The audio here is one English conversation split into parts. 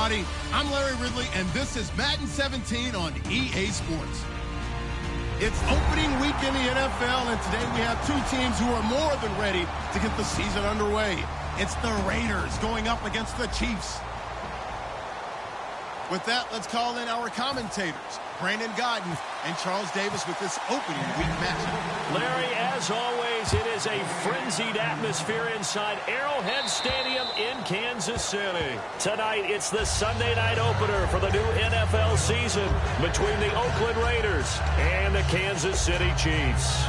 everybody. I'm Larry Ridley, and this is Madden 17 on EA Sports. It's opening week in the NFL, and today we have two teams who are more than ready to get the season underway. It's the Raiders going up against the Chiefs. With that, let's call in our commentators, Brandon Godden and Charles Davis, with this opening week matchup. Larry, as always, it is a frenzied atmosphere inside Arrowhead Stadium in Kansas City. Tonight, it's the Sunday night opener for the new NFL season between the Oakland Raiders and the Kansas City Chiefs.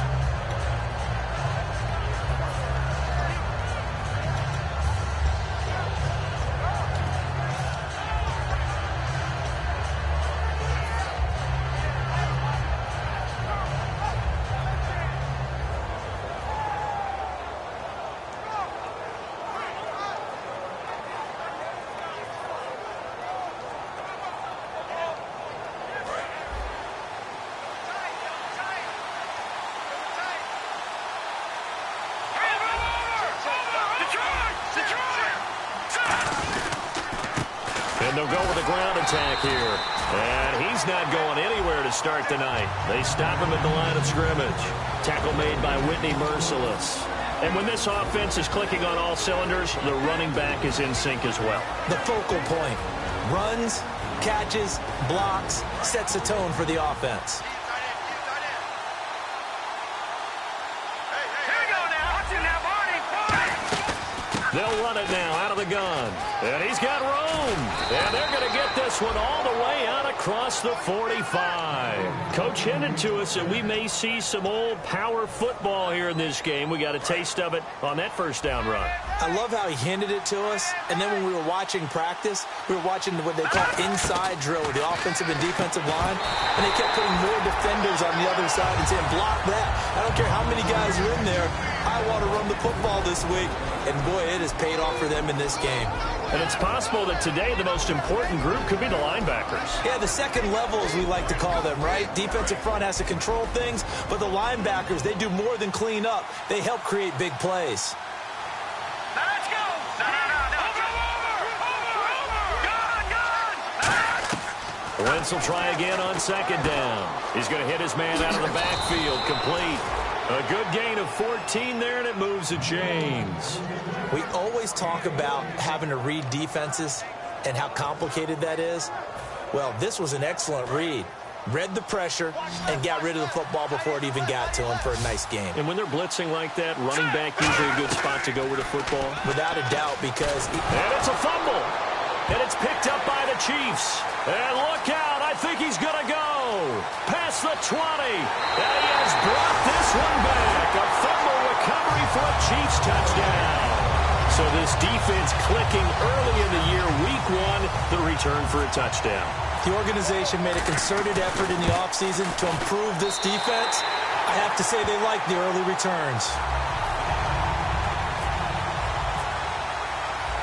And they'll go with a ground attack here. And he's not going anywhere to start the night. They stop him at the line of scrimmage. Tackle made by Whitney Merciless. And when this offense is clicking on all cylinders, the running back is in sync as well. The focal point. Runs, catches, blocks, sets the tone for the offense. They'll run it now out of the gun. And he's got room. And they're going to get this one all the way out across the 45. Coach hinted to us that we may see some old power football here in this game. We got a taste of it on that first down run. I love how he hinted it to us. And then when we were watching practice, we were watching what they call inside drill with the offensive and defensive line. And they kept putting more defenders on the other side and saying, block that. I don't care how many guys are in there. I want to run the football this week. And, boy, it has paid off for them in this game. And it's possible that today the most important group could be the linebackers. Yeah, the second level, as we like to call them, right? Defensive front has to control things, but the linebackers, they do more than clean up. They help create big plays. Now let's go! No. Over! Wentz will try again on second down. He's going to hit his man out of the backfield, complete. A good gain of 14 there, and it moves the chains. We always talk about having to read defenses and how complicated that is. Well, this was an excellent read. Read the pressure and got rid of the football before it even got to him for a nice game. And when they're blitzing like that, running back usually a good spot to go with the football? Without a doubt, because... And it's a fumble. And it's picked up by the Chiefs. And look out, I think he's going to go. Past the 20. And he has brought this one back. A fumble recovery for a Chiefs touchdown. So this defense clicking early in the year, week one, the return for a touchdown. The organization made a concerted effort in the offseason to improve this defense. I have to say they like the early returns.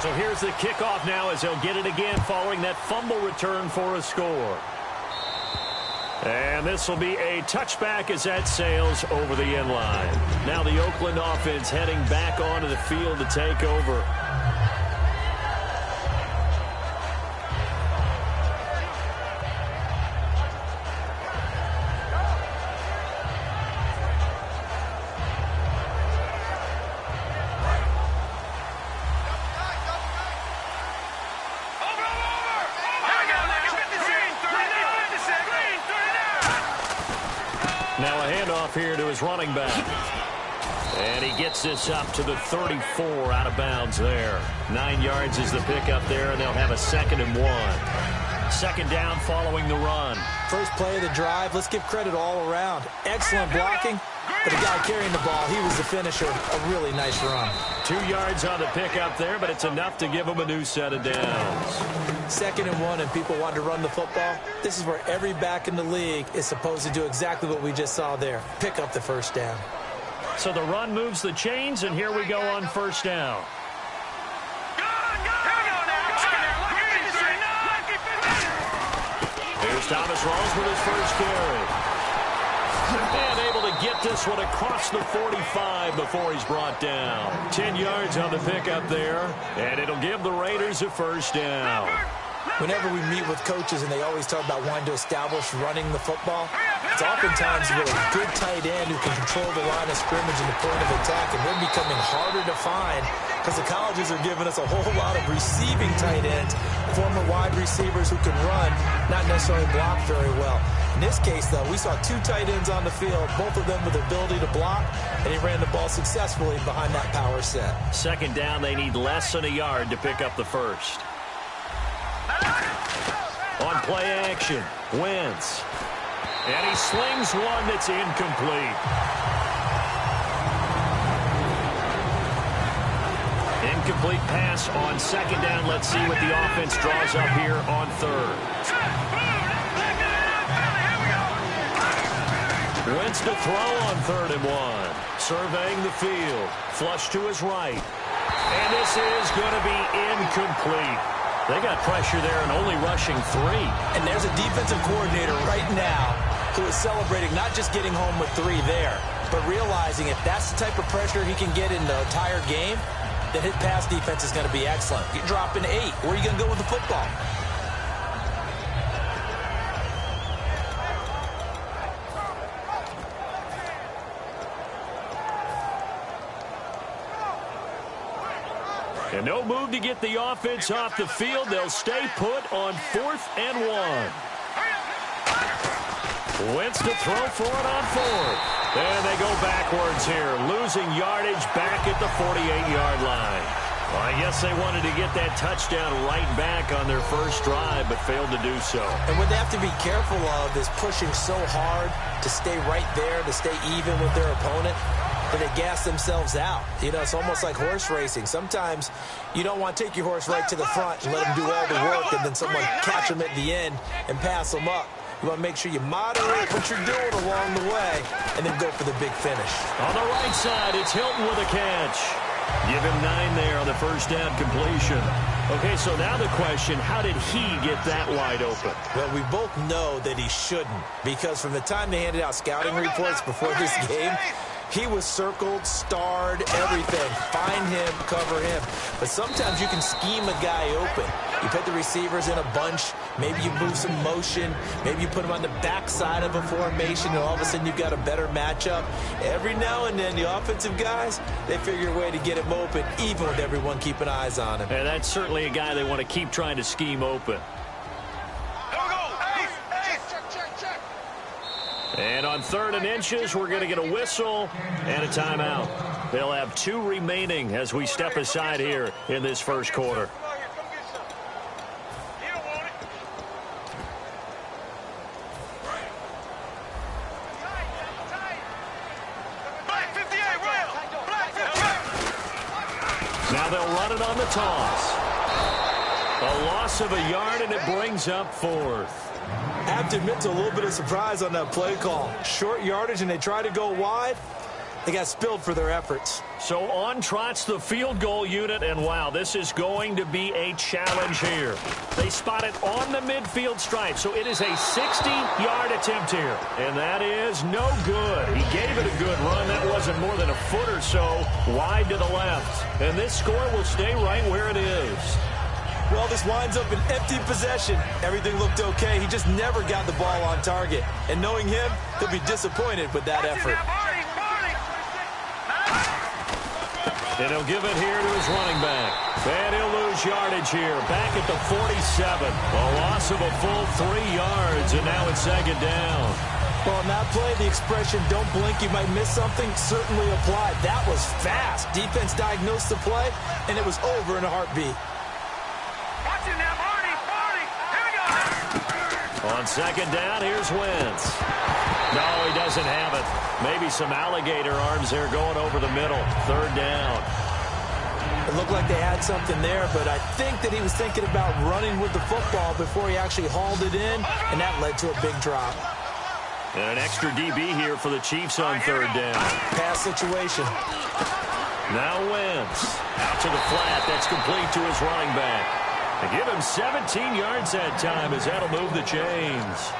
So here's the kickoff now as they'll get it again following that fumble return for a score. And this will be a touchback as that sails over the end line. Now the Oakland offense heading back onto the field to take over. Now a handoff here to his running back. And he gets this up to the 34 out of bounds there. 9 yards is the pickup there, and they'll have a 2nd and 1. Second down following the run. First play of the drive, let's give credit all around. Excellent blocking, but the guy carrying the ball, he was the finisher. A really nice run. 2 yards on the pickup there, but it's enough to give him a new set of downs. 2nd and 1, and people want to run the football. This is where every back in the league is supposed to do exactly what we just saw there. Pick up the first down. So the run moves the chains, and here we go on first down. Here's Thomas Rawls with his first carry. And able to get this one across the 45 before he's brought down. 10 yards on the pickup there, and it'll give the Raiders a first down. whenever we meet with coaches and they always talk about wanting to establish running the football, it's oftentimes with a good tight end who can control the line of scrimmage and the point of attack, and they're becoming harder to find because the colleges are giving us a whole lot of receiving tight ends, former wide receivers who can run, not necessarily block very well. In this case, though, we saw two tight ends on the field, both of them with the ability to block, and he ran the ball successfully behind that power set. Second down, they need less than a yard to pick up the first. On play action, Wentz. And he slings one that's incomplete. Incomplete pass on second down. Let's see what the offense draws up here on third. Wentz to throw on 3rd and 1. Surveying the field. Flush to his right. And this is going to be incomplete. They got pressure there and only rushing 3. And there's a defensive coordinator right now who is celebrating not just getting home with 3 there, but realizing if that's the type of pressure he can get in the entire game, then his pass defense is going to be excellent. You're dropping 8. Where are you going to go with the football? And no move to get the offense off the field. They'll stay put on 4th and 1. Wentz to throw for it on 4th. And they go backwards here, losing yardage back at the 48-yard line. Well, I guess they wanted to get that touchdown right back on their first drive, but failed to do so. And what they have to be careful of is pushing so hard to stay right there, to stay even with their opponent, that they gas themselves out. You know, it's almost like horse racing. Sometimes you don't want to take your horse right to the front and let him do all the work, and then someone catch him at the end and pass him up. You want to make sure you moderate what you're doing along the way and then go for the big finish. On the right side, it's Hilton with a catch. Give him 9 there on the first down completion. Okay, so now the question, how did he get that wide open? Well, we both know that he shouldn't, because from the time they handed out scouting reports before this game, he was circled, starred, everything. Find him, cover him. But sometimes you can scheme a guy open. You put the receivers in a bunch. Maybe you move some motion. Maybe you put them on the backside of a formation, and all of a sudden you've got a better matchup. Every now and then, the offensive guys, they figure a way to get him open, even with everyone keeping eyes on him. And that's certainly a guy they want to keep trying to scheme open. And on 3rd and inches, we're going to get a whistle and a timeout. They'll have 2 remaining as we step aside here in this first quarter. Now they'll run it on the toss. A loss of a yard, and it brings up 4th. I have to admit to a little bit of surprise on that play call. Short yardage, and they try to go wide. They got spilled for their efforts. So on trots the field goal unit, and wow, this is going to be a challenge here. They spot it on the midfield stripe, so it is a 60-yard attempt here. And that is no good. He gave it a good run. That wasn't more than a foot or so wide to the left. And this score will stay right where it is. Well, this winds up an empty possession. Everything looked okay. He just never got the ball on target. And knowing him, he'll be disappointed with that effort. And he'll give it here to his running back. And he'll lose yardage here. Back at the 47. A loss of a full 3 yards, and now it's 2nd down. Well, on that play, the expression, don't blink, you might miss something, certainly applied. That was fast. Defense diagnosed the play, and it was over in a heartbeat. On 2nd down, here's Wentz. No, he doesn't have it. Maybe some alligator arms there going over the middle. 3rd down. It looked like they had something there, but I think that he was thinking about running with the football before he actually hauled it in, and that led to a big drop. And an extra DB here for the Chiefs on 3rd down. Pass situation. Now Wentz. Out to the flat. That's complete to his running back. They give him 17 yards that time, as that'll move the chains.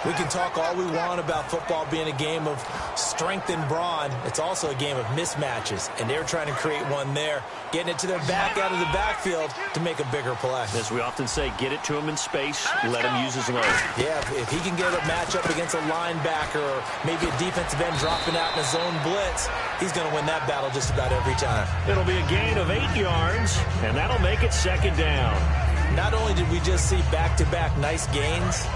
We can talk all we want about football being a game of strength and brawn. It's also a game of mismatches, and they're trying to create one there, getting it to their back out of the backfield to make a bigger play. As we often say, get it to him in space, let him use his legs. Yeah, if he can get a matchup against a linebacker or maybe a defensive end dropping out in a zone blitz, he's going to win that battle just about every time. It'll be a gain of 8 yards, and that'll make it second down. Not only did we just see back-to-back nice gains,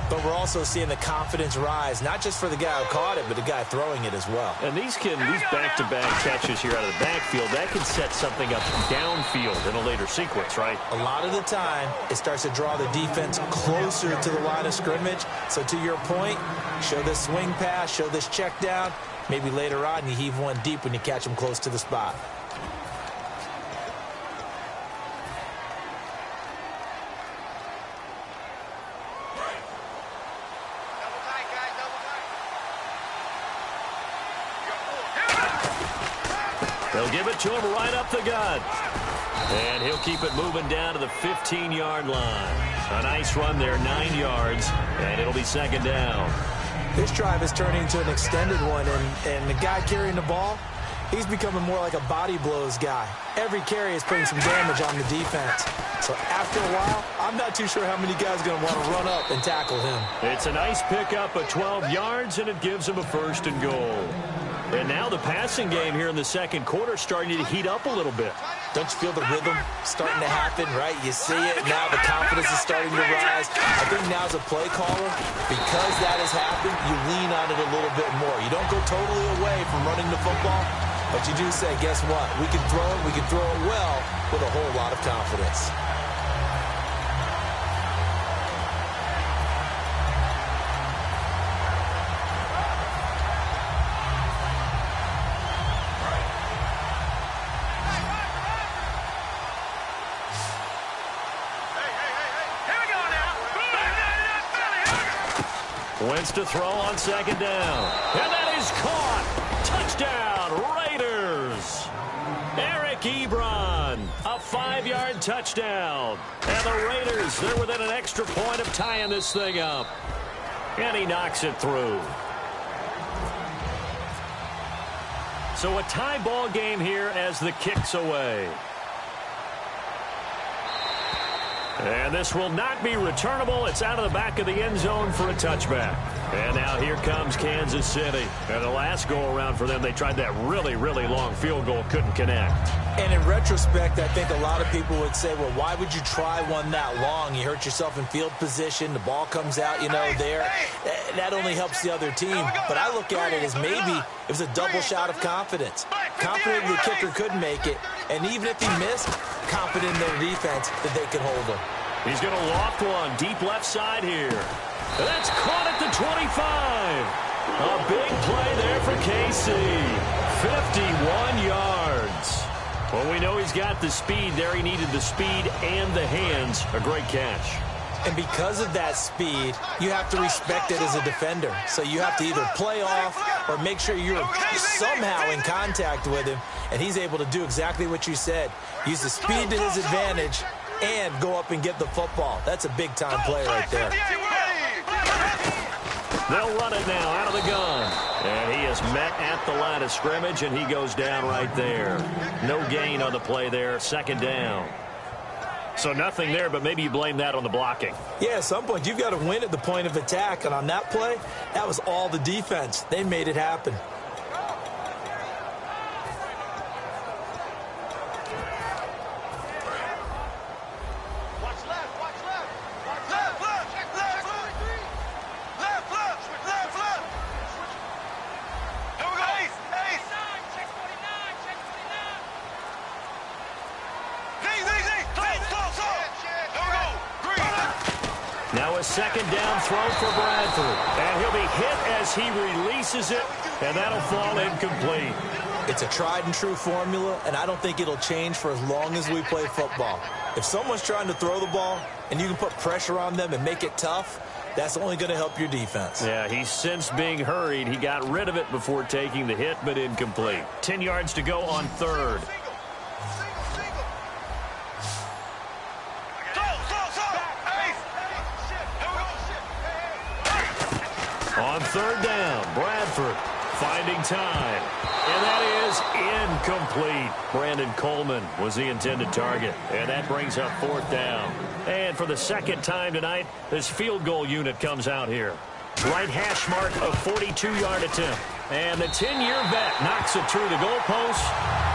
but we're also seeing the confidence rise, not just for the guy who caught it, but the guy throwing it as well. And these back-to-back catches here out of the backfield, that can set something up downfield in a later sequence, right? A lot of the time, it starts to draw the defense closer to the line of scrimmage. So to your point, show this swing pass, show this check down. Maybe later on, you heave one deep when you catch them close to the spot. They'll give it to him right up the gut. And he'll keep it moving down to the 15-yard line. A nice run there, 9 yards, and it'll be second down. This drive is turning into an extended one, and the guy carrying the ball, he's becoming more like a body blows guy. Every carry is putting some damage on the defense. So after a while, I'm not too sure how many guys are going to want to run up and tackle him. It's a nice pickup of 12 yards, and it gives him a first and goal. And now the passing game here in the second quarter starting to heat up a little bit. Don't you feel the rhythm starting to happen, right? You see it, now the confidence is starting to rise. I think now as a play caller, because that has happened, you lean on it a little bit more. You don't go totally away from running the football, but you do say, guess what? We can throw it well with a whole lot of confidence. Wentz to throw on second down. And that is caught. Touchdown, Raiders. Eric Ebron, a 5-yard touchdown. And the Raiders, they're within an extra point of tying this thing up. And he knocks it through. So a tie ball game here as the kick's away. And this will not be returnable. It's out of the back of the end zone for a touchback. And now here comes Kansas City. And the last go-around for them, they tried that really, really long field goal, couldn't connect. And in retrospect, I think a lot of people would say, well, why would you try one that long? You hurt yourself in field position. The ball comes out, there. That only helps the other team. But I look at it as maybe it was a double shot of confidence. Confident the kicker could make it. And even if he missed, confident in their defense that they could hold him. He's going to loft one deep left side here. That's caught at the 25. A big play there for KC. 51 yards. Well, we know he's got the speed there. He needed the speed and the hands. A great catch. And because of that speed, you have to respect it as a defender. So you have to either play off or make sure you're somehow in contact with him. And he's able to do exactly what you said. Use the speed to his advantage and go up and get the football. That's a big-time play right there. They'll run it now out of the gun. And he is met at the line of scrimmage, and he goes down right there. No gain on the play there. Second down. So nothing there, but maybe you blame that on the blocking. Yeah, at some point, you've got to win at the point of attack. And on that play, that was all the defense. They made it happen. Second down throw for Bradford. And he'll be hit as he releases it, and that'll fall incomplete. It's a tried-and-true formula, and I don't think it'll change for as long as we play football. If someone's trying to throw the ball, and you can put pressure on them and make it tough, that's only going to help your defense. Yeah, he's since being hurried. He got rid of it before taking the hit, but incomplete. 10 yards to go on third. third down. Bradford finding time. And that is incomplete. Brandon Coleman was the intended target. And that brings up fourth down. And for the second time tonight, this field goal unit comes out here. Right hash mark of 42-yard attempt. And the 10-year vet knocks it through the goalpost.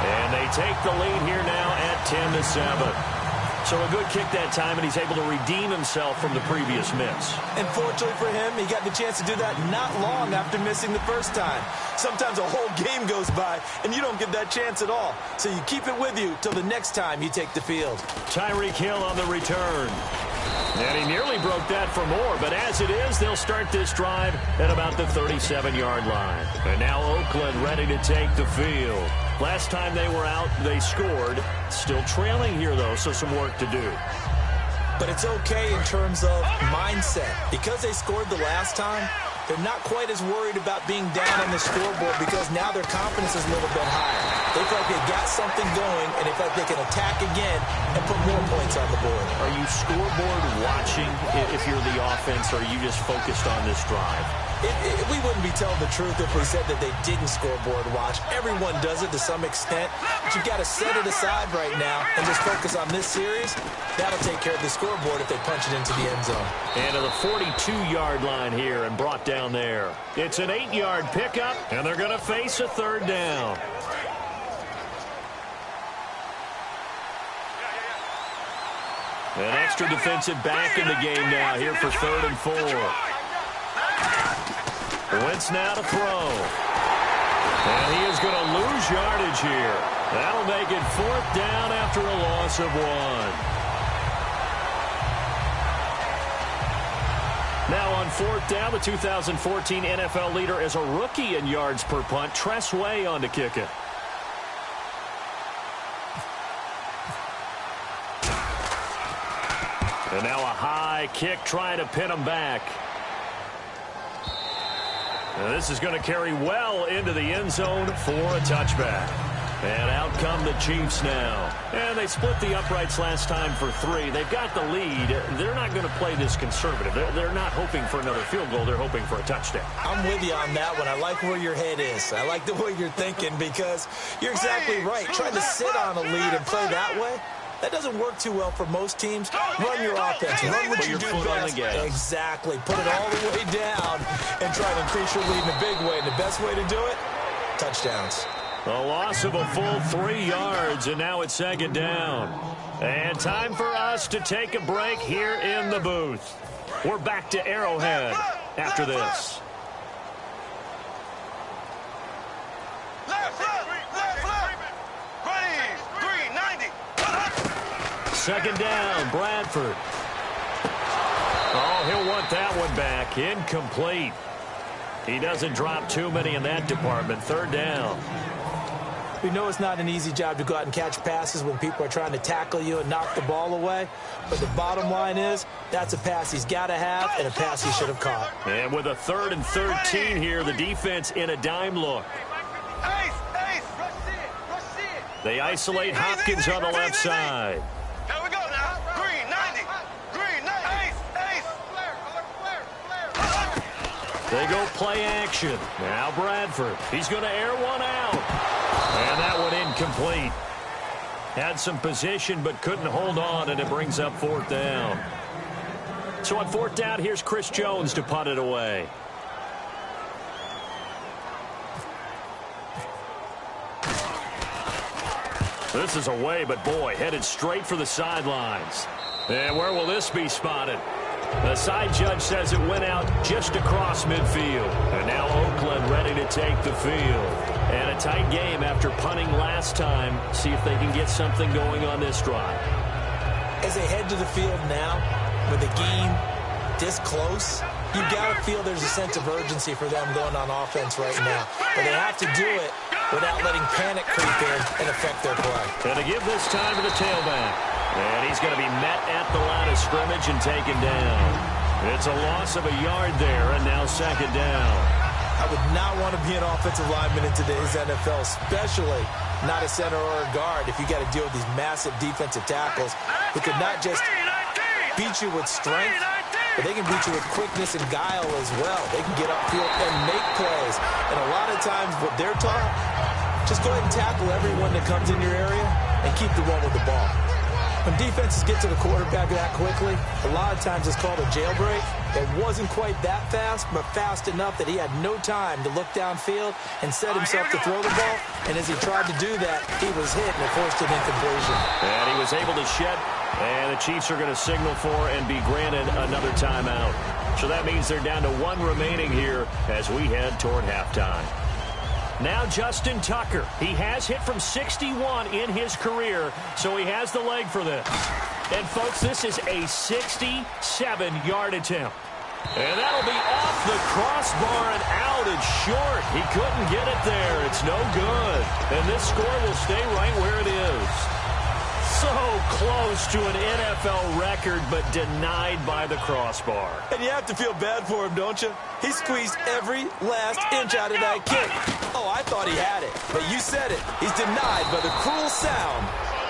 And they take the lead here now at 10-7. So a good kick that time, and he's able to redeem himself from the previous miss. And fortunately for him, he got the chance to do that not long after missing the first time. Sometimes a whole game goes by, and you don't get that chance at all. So you keep it with you till the next time you take the field. Tyreek Hill on the return. And he nearly broke that for more, but as it is, they'll start this drive at about the 37-yard line. And now Oakland ready to take the field. Last time they were out, they scored. Still trailing here, though, so some work to do. But it's okay in terms of mindset. Because they scored the last time, they're not quite as worried about being down on the scoreboard because now their confidence is a little bit higher. They feel like they got something going, and they feel like they can attack again and put more points on the board. Are you scoreboard watching if you're the offense, or are you just focused on this drive? We wouldn't be telling the truth if we said that they didn't scoreboard watch. Everyone does it to some extent, but you've got to set it aside right now and just focus on this series. That'll take care of the scoreboard if they punch it into the end zone. And to the 42-yard line here and brought down there. It's an 8-yard pickup, and they're going to face a third down. An extra defensive back in the game now here for 3rd and 4. Wentz now to throw. And he is going to lose yardage here. That'll make it 4th down after a loss of 1. Now on 4th down, the 2014 NFL leader as a rookie in yards per punt, Tress Way on to kick it. And now a high kick trying to pin him back. And this is going to carry well into the end zone for a touchback. And out come the Chiefs now. And they split the uprights last time for 3. They've got the lead. They're not going to play this conservative. They're not hoping for another field goal. They're hoping for a touchdown. I'm with you on that one. I like where your head is. I like the way you're thinking because you're exactly right. Trying to sit on a lead and play that way, that doesn't work too well for most teams. Run your offense. Run what you do best. Exactly. Put it all the way down and try to increase your lead in a big way. And the best way to do it, touchdowns. A loss of a full 3 yards, and now it's 2nd down. And time for us to take a break here in the booth. We're back to Arrowhead after this. Second down, Bradford. Oh, he'll want that one back. Incomplete. He doesn't drop too many in that department. 3rd down. We know it's not an easy job to go out and catch passes when people are trying to tackle you and knock the ball away. But the bottom line is, that's a pass he's got to have and a pass he should have caught. And with a 3rd and 13 here, the defense in a dime look. They isolate Hopkins on the left side. Here we go now. Green, 90. Green, 90. They go play action. Now Bradford. He's going to air one out. And that one incomplete. Had some position but couldn't hold on, and it brings up 4th down. So on 4th down, here's Chris Jones to punt it away. This is away, but boy, headed straight for the sidelines. And where will this be spotted? The side judge says it went out just across midfield. And now Oakland ready to take the field. And a tight game after punting last time. See if they can get something going on this drive. As they head to the field now, with the game this close, you've got to feel there's a sense of urgency for them going on offense right now. But they have to do it without letting panic creep in and affect their play. And to give this time to the tailback. And he's going to be met at the line of scrimmage and taken down. It's a loss of a yard there, and now 2nd down. I would not want to be an offensive lineman in today's NFL, especially not a center or a guard, if you got to deal with these massive defensive tackles who could not just beat you with strength, but they can beat you with quickness and guile as well. They can get upfield and make plays. And a lot of times what they're taught, just go ahead and tackle everyone that comes in your area and keep the run with the ball. When defenses get to the quarterback that quickly, a lot of times it's called a jailbreak. It wasn't quite that fast, but fast enough that he had no time to look downfield and set himself to throw the ball. And as he tried to do that, he was hit and it forced an incompletion. And he was able to shed, and the Chiefs are going to signal for and be granted another timeout. So that means they're down to 1 remaining here as we head toward halftime. Now Justin Tucker. He has hit from 61 in his career, so he has the leg for this. And, folks, this is a 67-yard attempt. And that'll be off the crossbar and out and short. He couldn't get it there. It's no good. And this score will stay right where it is. So close to an NFL record, but denied by the crossbar. And you have to feel bad for him, don't you? He squeezed every last inch out of that kick. Oh, I thought he had it, but you said it. He's denied by the cruel sound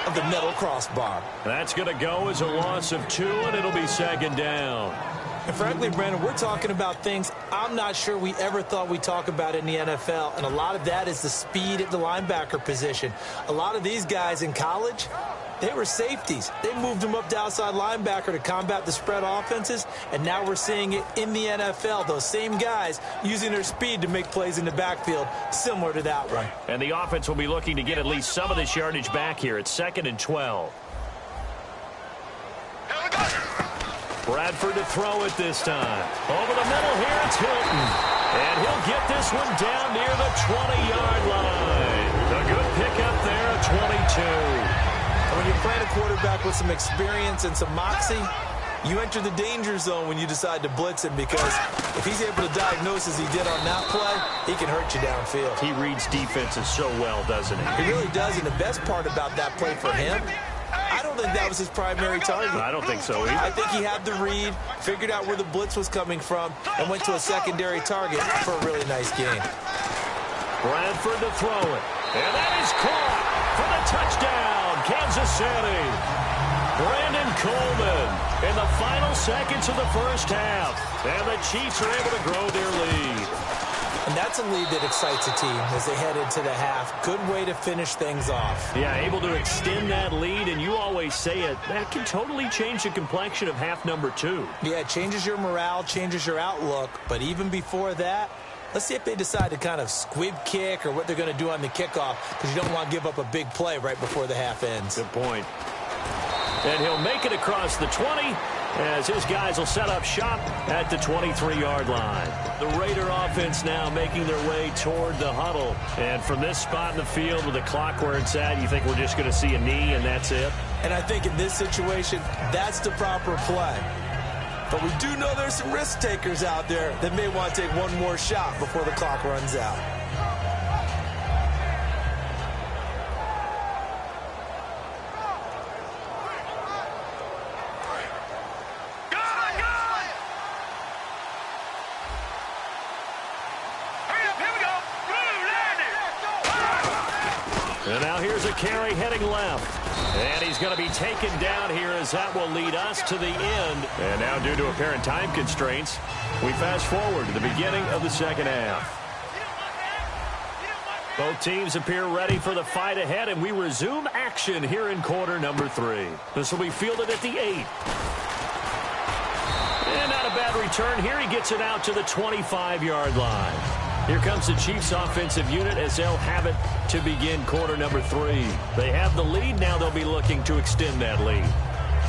of the metal crossbar. That's going to go as a loss of 2, and it'll be second down. And frankly, Brandon, we're talking about things I'm not sure we ever thought we'd talk about in the NFL, and a lot of that is the speed at the linebacker position. A lot of these guys in college, they were safeties. They moved them up to outside linebacker to combat the spread offenses, and now we're seeing it in the NFL. Those same guys using their speed to make plays in the backfield, similar to that one. And the offense will be looking to get at least some of this yardage back here. It's 2nd and 12. Bradford to throw it this time. Over the middle here, it's Hilton. And he'll get this one down near the 20-yard line. A good pickup there at 22. When you're playing a quarterback with some experience and some moxie, you enter the danger zone when you decide to blitz him, because if he's able to diagnose as he did on that play, he can hurt you downfield. He reads defenses so well, doesn't he? He really does, and the best part about that play for him, I don't think that was his primary target. I don't think so either. I think he had the read, figured out where the blitz was coming from, and went to a secondary target for a really nice gain. Bradford to throw it. And that is caught for the touchdown, Kansas City. Brandon Coleman in the final seconds of the first half. And the Chiefs are able to grow their lead. And that's a lead that excites a team as they head into the half. Good way to finish things off. Yeah, able to extend that lead, and you always say it, that can totally change the complexion of half number 2. Yeah, it changes your morale, changes your outlook, but even before that, let's see if they decide to kind of squib kick or what they're going to do on the kickoff, because you don't want to give up a big play right before the half ends. Good point. And he'll make it across the 20 as his guys will set up shop at the 23-yard line. The Raider offense now making their way toward the huddle. And from this spot in the field with the clock where it's at, you think we're just going to see a knee and that's it? And I think in this situation, that's the proper play. But we do know there's some risk takers out there that may want to take one more shot before the clock runs out. And now here's a carry heading left. And he's going to be taken down here as that will lead us to the end. And now due to apparent time constraints, we fast forward to the beginning of the second half. Both teams appear ready for the fight ahead, and we resume action here in quarter number 3. This will be fielded at the 8. And not a bad return here. He gets it out to the 25-yard line. Here comes the Chiefs offensive unit as they'll have it to begin quarter number 3. They have the lead. Now they'll be looking to extend that lead.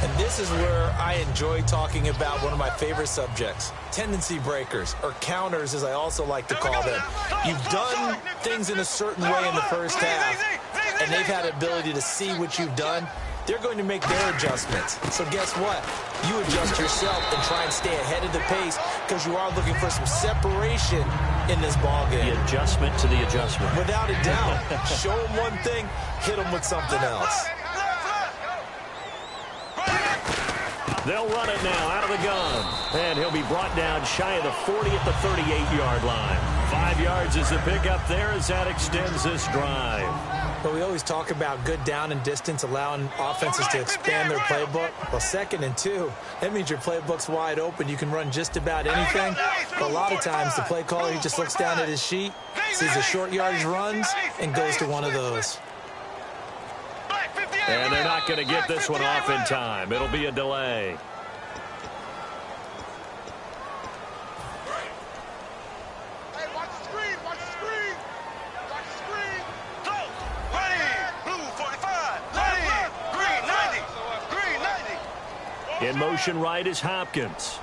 And this is where I enjoy talking about one of my favorite subjects, tendency breakers, or counters as I also like to call them. You've done things in a certain way in the first half, and they've had the ability to see what you've done. They're going to make their adjustments. So guess what? You adjust yourself and try and stay ahead of the pace, because you are looking for some separation in this ballgame. The adjustment to the adjustment. Without a doubt. Show them one thing, hit them with something else. They'll run it now out of the gun. And he'll be brought down shy of the 40 at the 38-yard line. 5 yards is the pickup there as that extends this drive. But we always talk about good down and distance, allowing offenses to expand their playbook. Well, 2nd and 2, that means your playbook's wide open. You can run just about anything. But a lot of times, the play caller, he just looks down at his sheet, sees the short yardage runs, and goes to one of those. And they're not going to get this one off in time. It'll be a delay. In motion right is Hopkins.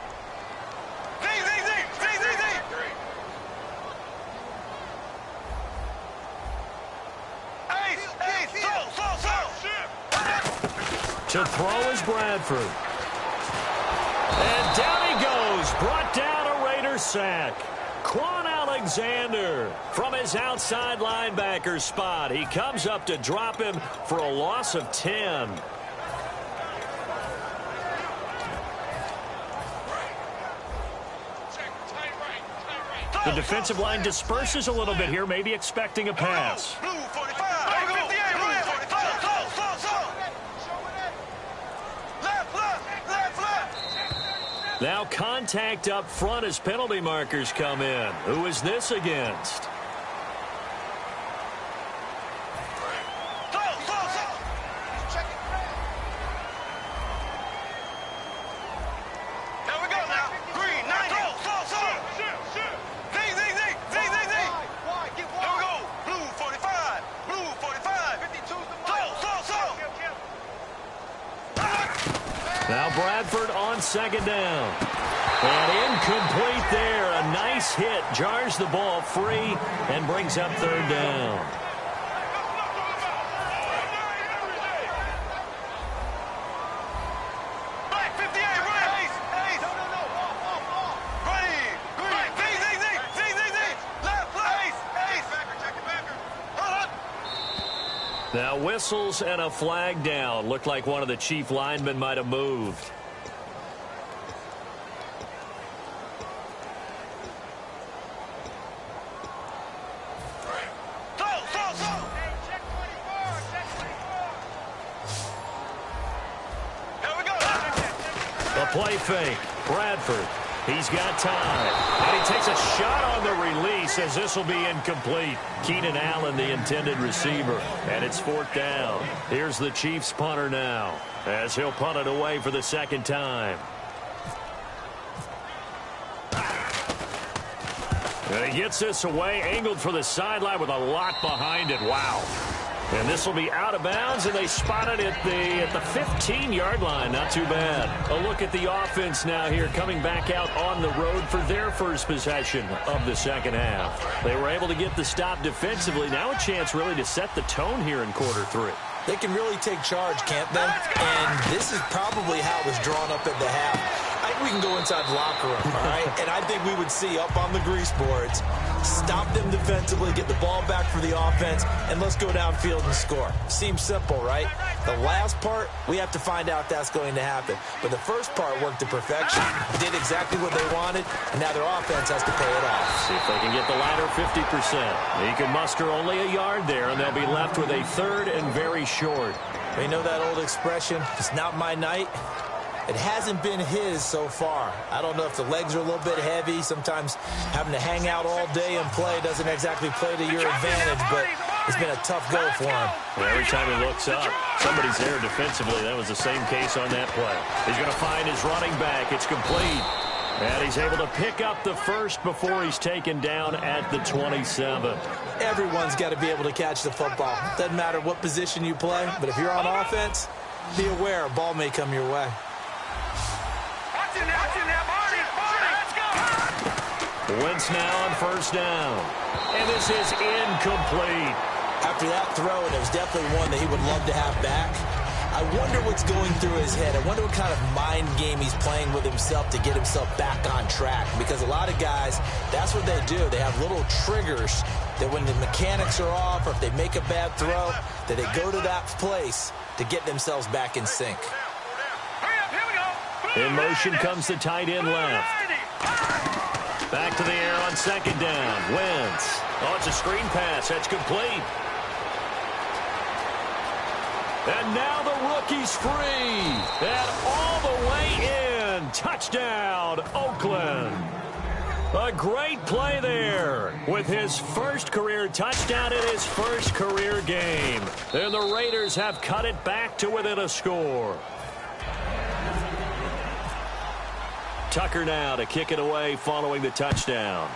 To throw is Bradford. And down he goes. Brought down a Raider sack. Quan Alexander from his outside linebacker spot. He comes up to drop him for a loss of 10. The defensive line disperses a little bit here, maybe expecting a pass. Now contact up front as penalty markers come in. Who is this against? Now Bradford on 2nd down. And incomplete there. A nice hit. Jars the ball free and brings up 3rd down. Now whistles and a flag down. Looked like one of the chief linemen might have moved. The play fake. Bradford. He's got time. And he takes a shot on the release as this will be incomplete. Keenan Allen, the intended receiver. And it's 4th down. Here's the Chiefs punter now as he'll punt it away for the 2nd time. And he gets this away, angled for the sideline with a lot behind it. Wow. And this will be out of bounds, and they spot it at the 15-yard line. Not too bad. A look at the offense now here, coming back out on the road for their first possession of the 2nd half. They were able to get the stop defensively. Now a chance really to set the tone here in quarter 3. They can really take charge, can't they? And this is probably how it was drawn up at the half. I think we can go inside the locker room, all right? And I think we would see up on the grease boards, stop them defensively, get the ball back for the offense, and let's go downfield and score. Seems simple, right? The last part, we have to find out if that's going to happen. But the first part worked to perfection, did exactly what they wanted, and now their offense has to pay it off. See if they can get the ladder 50%. He can muster only a yard there, and they'll be left with a 3rd and very short. We know that old expression, it's not my night. It hasn't been his so far. I don't know if the legs are a little bit heavy. Sometimes having to hang out all day and play doesn't exactly play to your advantage, but it's been a tough go for him. Well, every time he looks up, somebody's there defensively. That was the same case on that play. He's going to find his running back. It's complete. And he's able to pick up the first before he's taken down at the 27. Everyone's got to be able to catch the football. Doesn't matter what position you play, but if you're on offense, be aware a ball may come your way. Wentz now on 1st down. And this is incomplete. After that throw, and it was definitely one that he would love to have back, I wonder what's going through his head. I wonder what kind of mind game he's playing with himself to get himself back on track. Because a lot of guys, that's what they do. They have little triggers that when the mechanics are off or if they make a bad throw, that they go to that place to get themselves back in sync. In motion comes the tight end left. Back to the air on 2nd down. Wentz. Oh, it's a screen pass. That's complete. And now the rookie's free. And all the way in. Touchdown, Oakland. A great play there with his first career touchdown in his first career game. And the Raiders have cut it back to within a score. Tucker now to kick it away following the touchdown.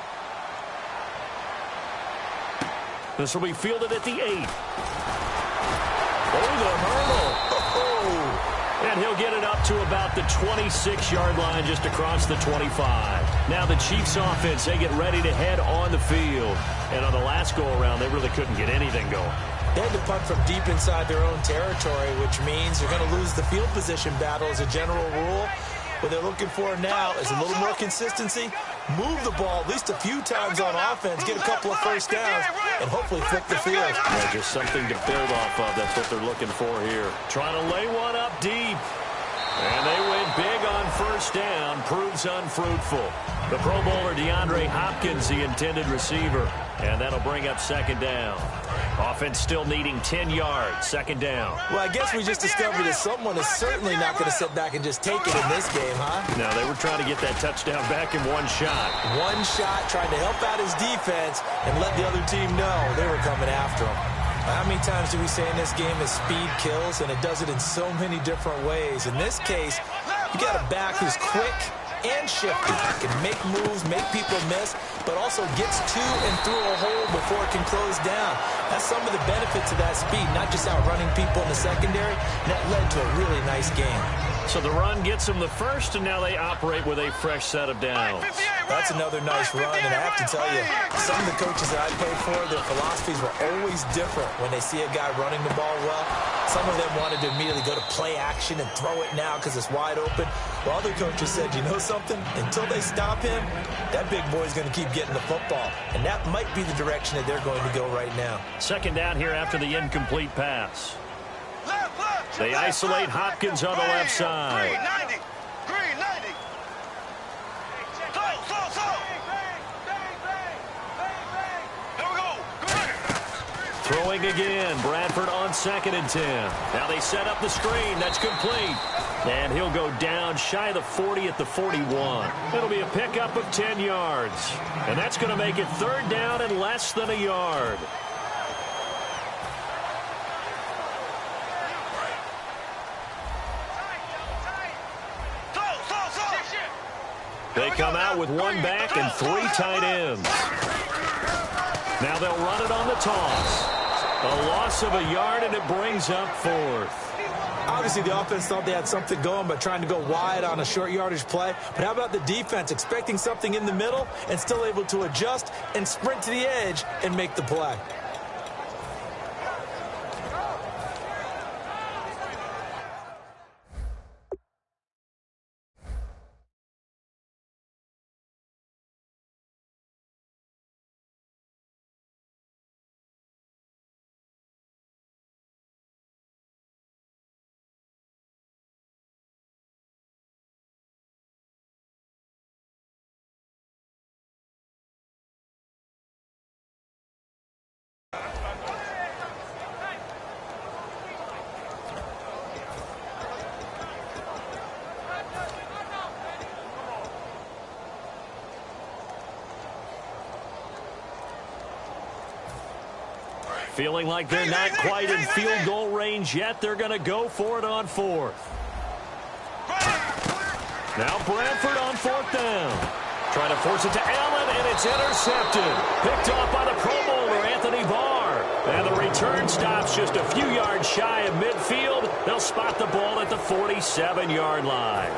This will be fielded at the 8. Oh, the hurdle. And he'll get it up to about the 26-yard line just across the 25. Now the Chiefs offense, they get ready to head on the field. And on the last go-around, they really couldn't get anything going. They had to punt from deep inside their own territory, which means they're going to lose the field position battle as a general rule. What they're looking for now is a little more consistency, move the ball at least a few times on offense, get a couple of first downs, and hopefully flip the field. Yeah, just something to build off of. That's what they're looking for here. Trying to lay one up deep. And they went big on first down. Proves unfruitful. The Pro Bowler DeAndre Hopkins, the intended receiver. And that'll bring up second down. Offense still needing 10 yards. Second down. Well, I guess we just discovered that someone is certainly not going to sit back and just take it in this game, huh? No, they were trying to get that touchdown back in one shot. One shot, trying to help out his defense and let the other team know they were coming after him. How many times do we say in this game that speed kills, and it does it in so many different ways? In this case, you got a back who's quick and shifty, can make moves, make people miss, but also gets to and through a hole before it can close down. That's some of the benefits of that speed, not just outrunning people in the secondary. That led to a really nice game. So the run gets them the first, and now they operate with a fresh set of downs. That's another nice run, and I have to tell you, some of the coaches that I played for, their philosophies were always different when they see a guy running the ball well. Some of them wanted to immediately go to play action and throw it now because it's wide open. While other coaches said, you know something? Until they stop him, that big boy's going to keep getting the football. And that might be the direction that they're going to go right now. Second down here after the incomplete pass. They isolate Hopkins on the left side. Green 90. Here we go. Throwing again. Bradford on 2nd and 10. Now they set up the screen. That's complete. And he'll go down shy of the 40 at the 41. It'll be a pickup of 10 yards. And that's going to make it third down and less than a yard. They come out with one back and 3 tight ends. Now they'll run it on the toss. A loss of a yard, and it brings up 4th. Obviously, the offense thought they had something going by trying to go wide on a short yardage play. But how about the defense expecting something in the middle and still able to adjust and sprint to the edge and make the play? Feeling like they're not quite in field goal range yet. They're going to go for it on 4th. Now Bradford on 4th down. Trying to force it to Allen, and it's intercepted. Picked off by the Pro Bowler, Anthony Barr. And the return stops just a few yards shy of midfield. They'll spot the ball at the 47-yard line.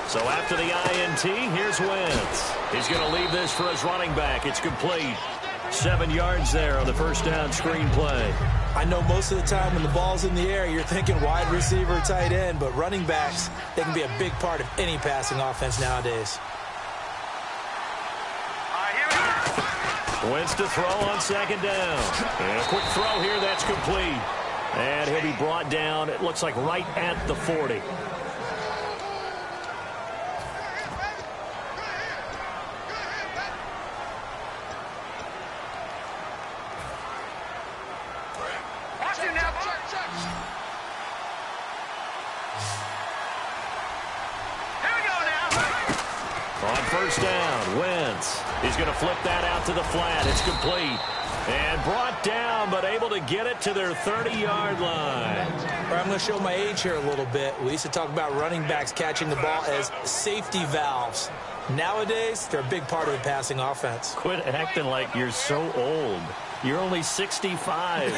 So after the INT, here's Wentz. He's going to leave this for his running back. It's complete. 7 yards there on the first down screen play. I know most of the time when the ball's in the air, you're thinking wide receiver, tight end, but running backs, they can be a big part of any passing offense nowadays. Wentz to throw on 2nd down. And a quick throw here, that's complete. And he'll be brought down, it looks like right at the 40. On first down, Wentz. He's going to flip that out to the flat. It's complete. And brought down, but able to get it to their 30-yard line. I'm going to show my age here a little bit. We used to talk about running backs catching the ball as safety valves. Nowadays, they're a big part of the passing offense. Quit acting like you're so old. You're only 65.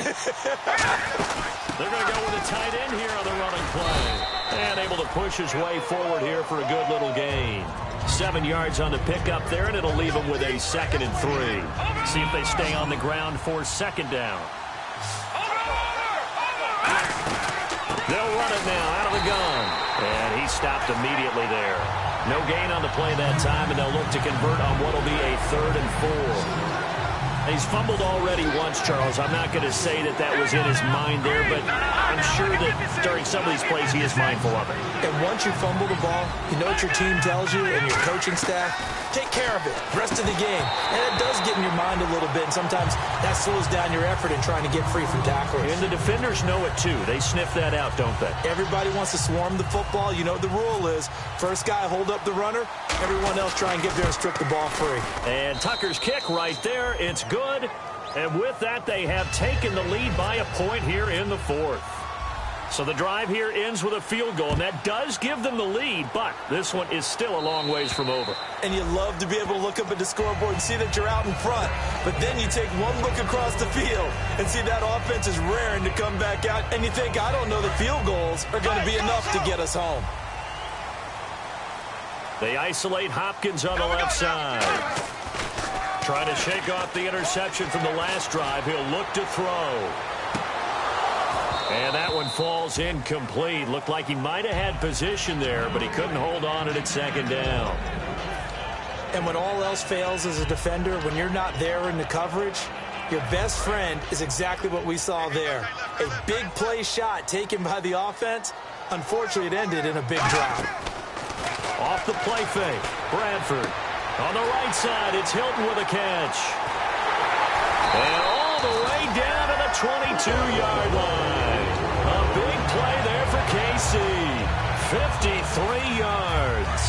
They're going to go with a tight end here on the running play. And able to push his way forward here for a good little gain. 7 yards on the pickup there, and it'll leave them with a 2nd and 3. See if they stay on the ground for 2nd down. They'll run it now out of the gun. And he stopped immediately there. No gain on the play that time, and they'll look to convert on what will be a 3rd and 4. He's fumbled already once, Charles. I'm not going to say that that was in his mind there, but I'm sure that during some of these plays he is mindful of it. And once you fumble the ball, you know what your team tells you and your coaching staff? Take care of it. Rest of the game. And it does get in your mind a little bit, and sometimes that slows down your effort in trying to get free from tacklers. And the defenders know it, too. They sniff that out, don't they? Everybody wants to swarm the football. You know what the rule is. First guy hold up the runner. Everyone else try and get there and strip the ball free. And Tucker's kick right there. It's good. And with that, they have taken the lead by a point here in the 4th. So the drive here ends with a field goal, and that does give them the lead, but this one is still a long ways from over. And you love to be able to look up at the scoreboard and see that you're out in front, but then you take one look across the field and see that offense is raring to come back out, and you think, I don't know that field goals are going to be enough to get us home. They isolate Hopkins on the left side. Trying to shake off the interception from the last drive. He'll look to throw. And that one falls incomplete. Looked like he might have had position there, but he couldn't hold on it at 2nd down. And when all else fails as a defender, when you're not there in the coverage, your best friend is exactly what we saw there. A big play shot taken by the offense. Unfortunately, it ended in a big drop. Off the play fake, Bradford. On the right side, it's Hilton with a catch. And all the way down to the 22-yard line. A big play there for KC. 53 yards.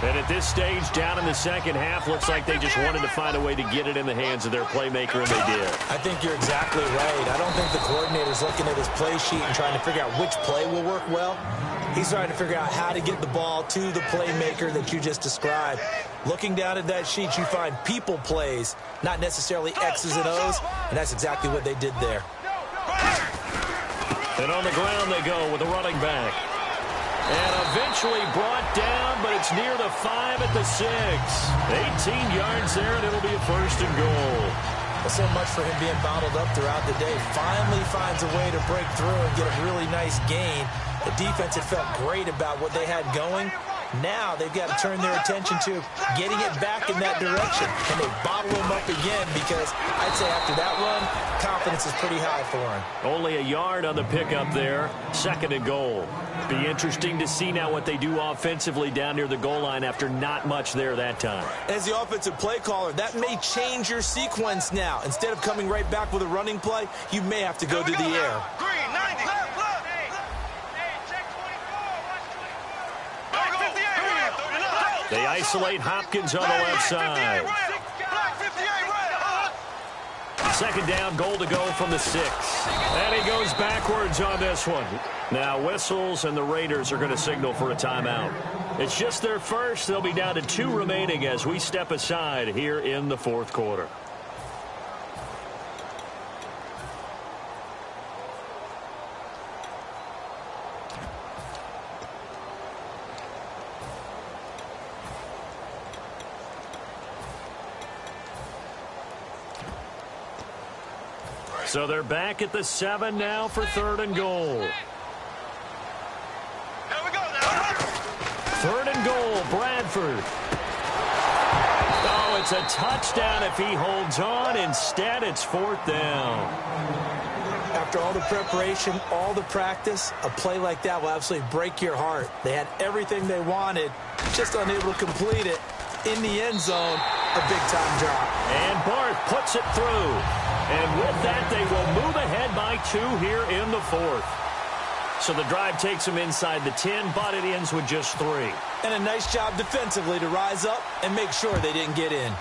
And at this stage, down in the second half, looks like they just wanted to find a way to get it in the hands of their playmaker, and they did. I think you're exactly right. I don't think the coordinator's looking at his play sheet and trying to figure out which play will work well. He's trying to figure out how to get the ball to the playmaker that you just described. Looking down at that sheet, you find people plays, not necessarily X's and O's, and that's exactly what they did there. And on the ground they go with the running back. And eventually brought down, but it's near the 5 at the 6. 18 yards there, and it'll be a 1st and goal. Well, so much for him being bottled up throughout the day. Finally finds a way to break through and get a really nice gain. The defense had felt great about what they had going. Now they've got to turn their attention to getting it back in that direction. Can they bottle him up again? Because I'd say after that run, confidence is pretty high for him. Only a yard on the pickup there. 2nd and goal. Be interesting to see now what they do offensively down near the goal line after not much there that time. As the offensive play caller, that may change your sequence now. Instead of coming right back with a running play, you may have to go to the air. Green, 90. They isolate Hopkins on the left side. 2nd down, goal to go from the 6. And he goes backwards on this one. Now whistles, and the Raiders are going to signal for a timeout. It's just their first. They'll be down to 2 remaining as we step aside here in the 4th quarter. So they're back at the 7 now for 3rd and goal. Here we go now. 3rd and goal, Bradford. Oh, it's a touchdown if he holds on. Instead, it's 4th down. after all the preparation, all the practice, a play like that will absolutely break your heart. They had everything they wanted, just unable to complete it. In the end zone, a big-time drop. And Barth puts it through. And with that, they will move ahead by 2 here in the 4th. So the drive takes them inside the 10, but it ends with just 3. And a nice job defensively to rise up and make sure they didn't get in.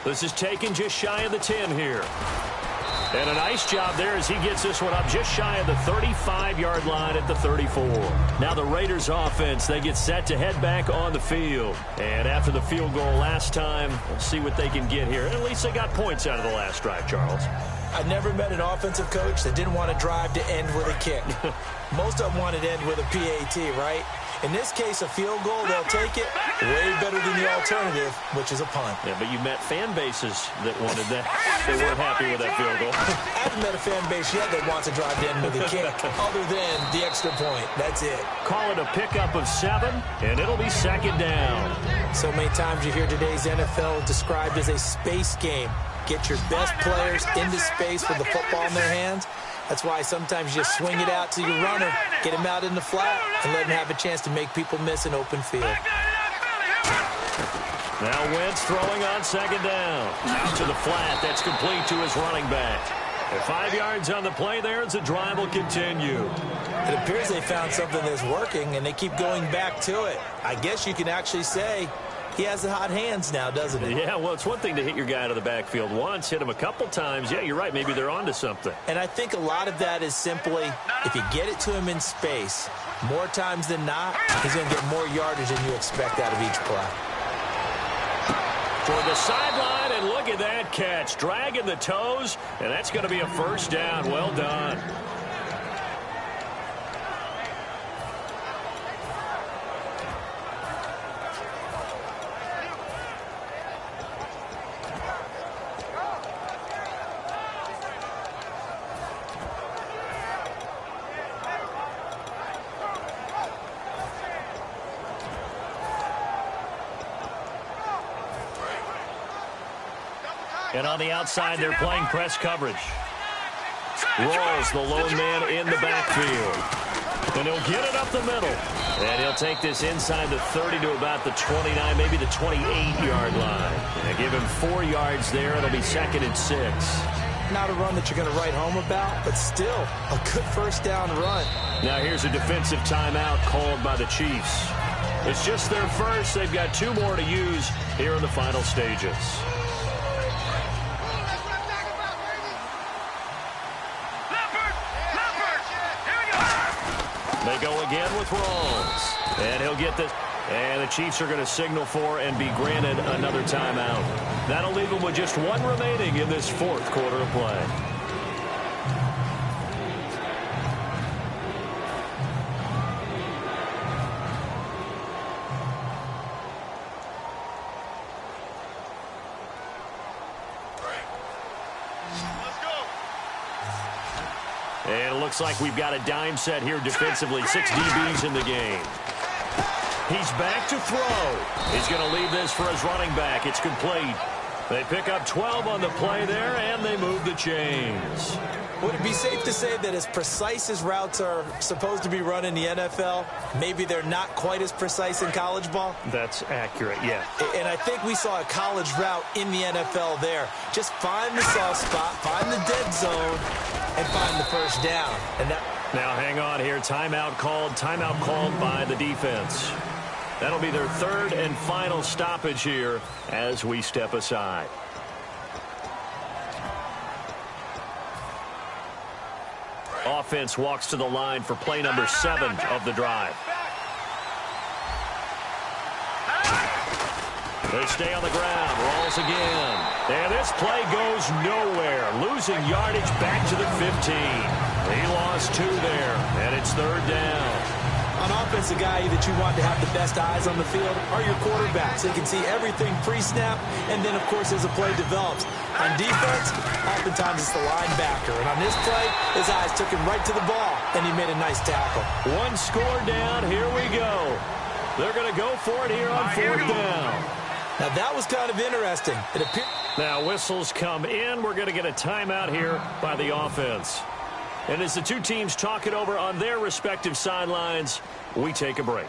This is taken just shy of the 10 here. And a nice job there as he gets this one up just shy of the 35-yard line at the 34. Now the Raiders offense, they get set to head back on the field. And after the field goal last time, we'll see what they can get here. And at least they got points out of the last drive, Charles. I never met an offensive coach that didn't want to drive to end with a kick. Most of them wanted to end with a PAT, right? In this case, a field goal, they'll take it way better than the alternative, which is a punt. Yeah, but you met fan bases that wanted that. They weren't happy with that field goal. I haven't met a fan base yet that wants to drive to end with a kick, other than the extra point. That's it. Call it a pickup of 7, and it'll be 2nd down. So many times you hear today's NFL described as a space game. Get your best players into space with the football in their hands. That's why sometimes you just swing it out to your runner, get him out in the flat, and let him have a chance to make people miss an open field. Now Wentz throwing on 2nd down. Out to the flat. That's complete to his running back. And 5 yards on the play there as the drive will continue. It appears they found something that's working, and they keep going back to it. I guess you can actually say he has the hot hands now, doesn't he? Yeah, well, it's one thing to hit your guy out of the backfield once, hit him a couple times. Yeah, you're right. Maybe they're onto something. And I think a lot of that is simply if you get it to him in space, more times than not, he's going to get more yardage than you expect out of each play. For the sideline, and look at that catch. Dragging the toes, and that's going to be a 1st down. Well done. And on the outside, they're playing press coverage. Rolls the lone man in the backfield. And he'll get it up the middle. And he'll take this inside the 30 to about the 29, maybe the 28-yard line. And give him 4 yards there. It'll be 2nd and 6. Not a run that you're going to write home about, but still a good 1st down run. Now here's a defensive timeout called by the Chiefs. It's just their first. They've got 2 more to use here in the final stages. They go again with Rawls. And he'll get this. And the Chiefs are going to signal for and be granted another timeout. That'll leave them with just 1 remaining in this 4th quarter of play. And it looks like we've got a dime set here defensively. 6 DBs in the game. He's back to throw. He's going to leave this for his running back. It's complete. They pick up 12 on the play there, and they move the chains. Would it be safe to say that as precise as routes are supposed to be run in the NFL, maybe they're not quite as precise in college ball? That's accurate, yeah. And I think we saw a college route in the NFL there. Just find the soft spot, find the dead zone, and find the 1st down. And that. Now hang on here. Timeout called by the defense. That'll be their 3rd and final stoppage here as we step aside. Offense walks to the line for play number 7 of the drive. They stay on the ground. Rolls again. And this play goes nowhere. Losing yardage back to the 15. He lost 2 there, and it's 3rd down. On offense, the guy that you want to have the best eyes on the field are your quarterbacks. So you can see everything pre-snap, and then, of course, as the play develops. On defense, oftentimes it's the linebacker. And on this play, his eyes took him right to the ball, and he made a nice tackle. 1 score down. Here we go. They're going to go for it here on 4th down. Now, that was kind of interesting. It appeared. Now, whistles come in. We're going to get a timeout here by the offense. And as the two teams talk it over on their respective sidelines, we take a break.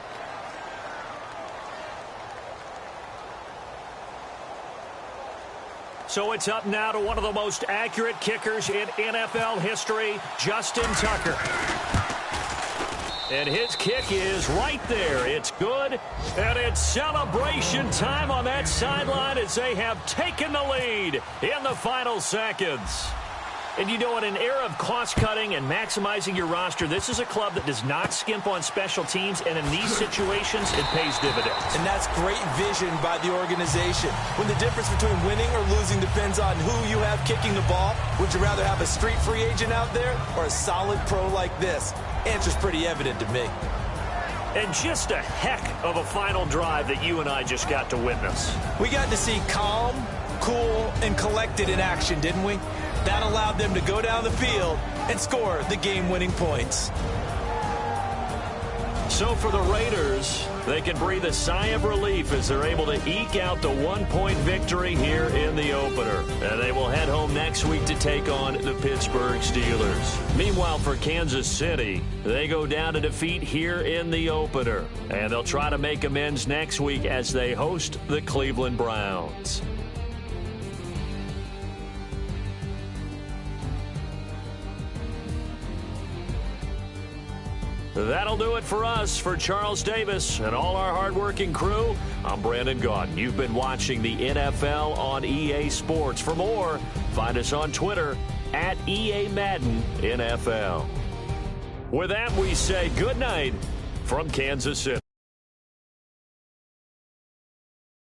So it's up now to one of the most accurate kickers in NFL history, Justin Tucker. And his kick is right there. It's good, and it's celebration time on that sideline as they have taken the lead in the final seconds. And you know, in an era of cost-cutting and maximizing your roster, this is a club that does not skimp on special teams, and in these situations, it pays dividends. And that's great vision by the organization. When the difference between winning or losing depends on who you have kicking the ball, would you rather have a street free agent out there or a solid pro like this? Answer's pretty evident to me. And just a heck of a final drive that you and I just got to witness. We got to see calm, cool, and collected in action, didn't we? That allowed them to go down the field and score the game-winning points. So for the Raiders, they can breathe a sigh of relief as they're able to eke out the one-point victory here in the opener. And they will head home next week to take on the Pittsburgh Steelers. Meanwhile, for Kansas City, they go down to defeat here in the opener. And they'll try to make amends next week as they host the Cleveland Browns. That'll do it for us. For Charles Davis and all our hardworking crew, I'm Brandon Gaudin. You've been watching the NFL on EA Sports. For more, find us on Twitter at EA Madden NFL. With that, we say good night from Kansas City.